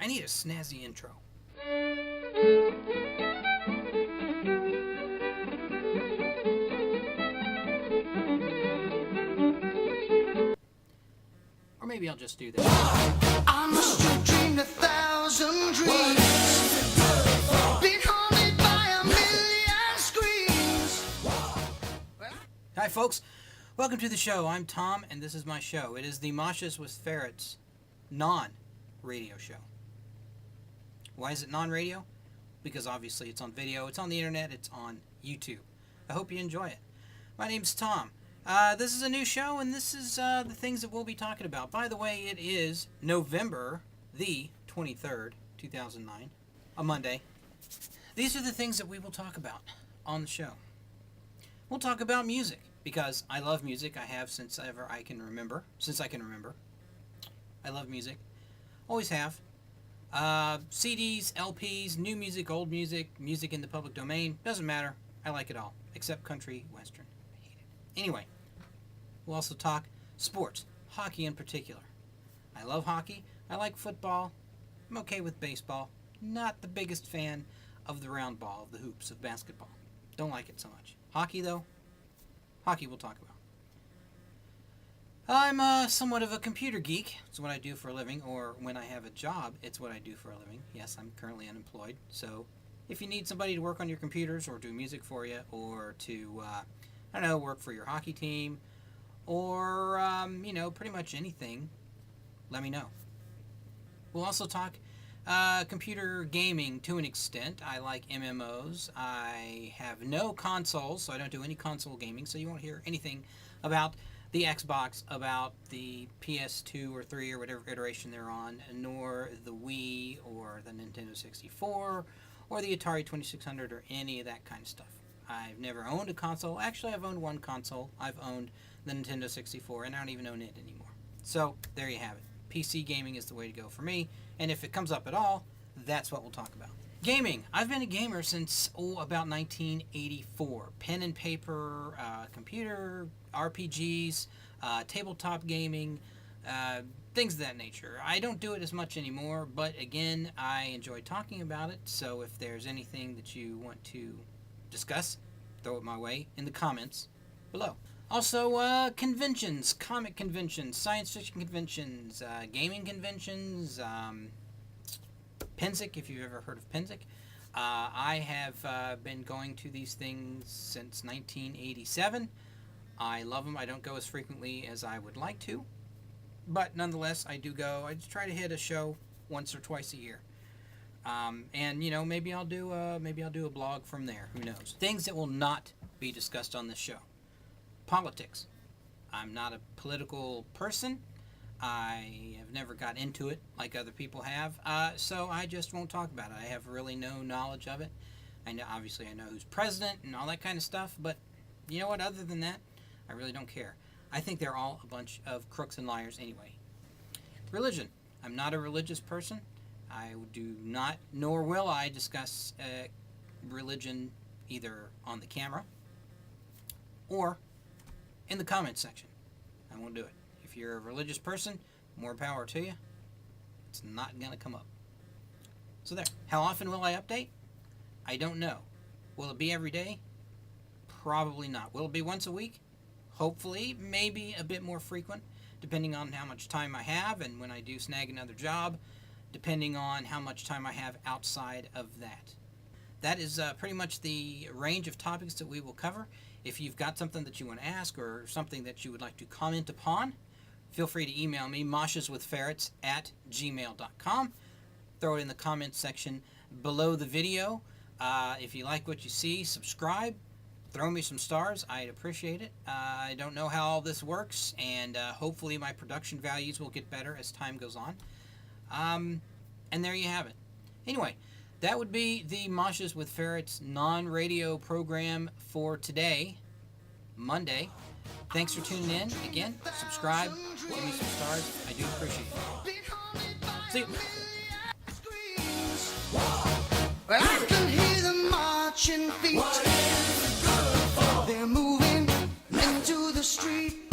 I need a snazzy intro. Or maybe I'll just do this. I must have dreamed 1,000 dreams, been haunted by a million screams. Hi, folks. Welcome to the show. I'm Tom, and this is my show. It is the MoshesWithFerrets non-radio show. Why is it non-radio? Because obviously it's on video, it's on the internet, it's on YouTube. I hope you enjoy it. My name's Tom. This is a new show, and this is the things that we'll be talking about. By the way, it is November the 23rd, 2009, a Monday. These are the things that we will talk about on the show. We'll talk about music, because I love music. I have since ever I can remember. Since I can remember. I love music. Always have. CDs, LPs, new music, old music, music in the public domain. Doesn't matter. I like it all. Except country, western. I hate it. Anyway, we'll also talk sports. Hockey in particular. I love hockey. I like football. I'm okay with baseball. Not the biggest fan of the round ball, of the hoops, of basketball. Don't like it so much. Hockey, though. Hockey we'll talk about. I'm somewhat of a computer geek. It's what I do for a living, or when I have a job, it's what I do for a living. Yes, I'm currently unemployed, so if you need somebody to work on your computers or do music for you, or to, I don't know, work for your hockey team, or, pretty much anything, let me know. We'll also talk computer gaming to an extent. I like MMOs. I have no consoles, so I don't do any console gaming, so you won't hear anything about the Xbox, about the PS2 or 3 or whatever iteration they're on, nor the Wii or the Nintendo 64 or the Atari 2600 or any of that kind of stuff. I've never owned a console. Actually, I've owned one console. I've owned the Nintendo 64, and I don't even own it anymore. So, there you have it. PC gaming is the way to go for me, and if it comes up at all, that's what we'll talk about. Gaming. I've been a gamer since, about 1984. Pen and paper, computer, RPGs, tabletop gaming, things of that nature. I don't do it as much anymore, but again, I enjoy talking about it, so if there's anything that you want to discuss, throw it my way in the comments below. Also, conventions, comic conventions, science fiction conventions, gaming conventions, Penzic, if you've ever heard of Penzic. I have been going to these things since 1987. I love them. I don't go as frequently as I would like to, but nonetheless, I do go. I just try to hit a show once or twice a year. And maybe I'll do a blog from there. Who knows? Things that will not be discussed on this show. Politics. I'm not a political person. I have never got into it like other people have, so I just won't talk about it. I have really no knowledge of it. Obviously I know who's president and all that kind of stuff, but you know what? Other than that, I really don't care. I think they're all a bunch of crooks and liars anyway. Religion. I'm not a religious person. I do not, nor will I discuss religion either on the camera or in the comments section. I won't do it. If you're a religious person, more power to you. It's not going to come up. So there. How often will I update? I don't know. Will it be every day? Probably not. Will it be once a week? Hopefully. Maybe a bit more frequent, depending on how much time I have and when I do snag another job, depending on how much time I have outside of that. That is pretty much the range of topics that we will cover. If you've got something that you want to ask or something that you would like to comment upon, feel free to email me, MoshesWithFerrets@gmail.com. Throw it in the comments section below the video. If you like what you see, subscribe. Throw me some stars. I'd appreciate it. I don't know how all this works, and hopefully my production values will get better as time goes on. And there you have it. Anyway, that would be the MoshesWithFerrets non-radio program for today, Monday. Thanks for tuning in. Again, subscribe, give me some stars. I do appreciate it. See you. Well, I can hear the marching feet. They're moving into the street.